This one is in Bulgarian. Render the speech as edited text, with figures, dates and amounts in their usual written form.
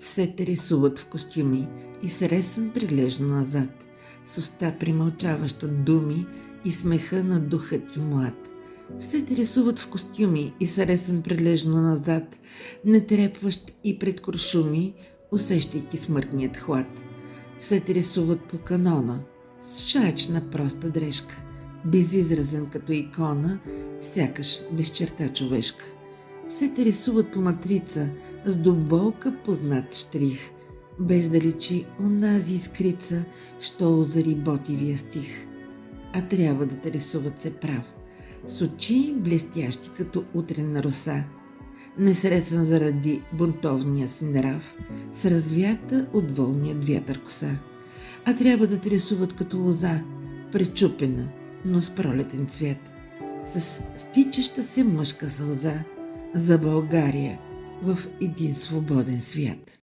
Все те рисуват в костюми и с ресън прилежно назад, с уста примълчаваща думи и смеха на духът ти млад. Все те рисуват в костюми и с ресън прилежно назад, нетрепващ и пред куршуми, усещайки смъртният хлад. Все те рисуват по канона, с шаечна проста дрежка, безизразен като икона, сякаш без черта човешка. Все те рисуват по матрица, с до болка познат штрих, без да личи онази искрица, що озари ботивия стих. А трябва да те рисуват се прав, с очи блестящи като утренна роса, несресен заради бунтовния си нрав, с развята от волният вятър коса. А трябва да те рисуват като лоза, пречупена, но с пролетен цвят, с стичаща се мъжка сълза за България в един свободен свят.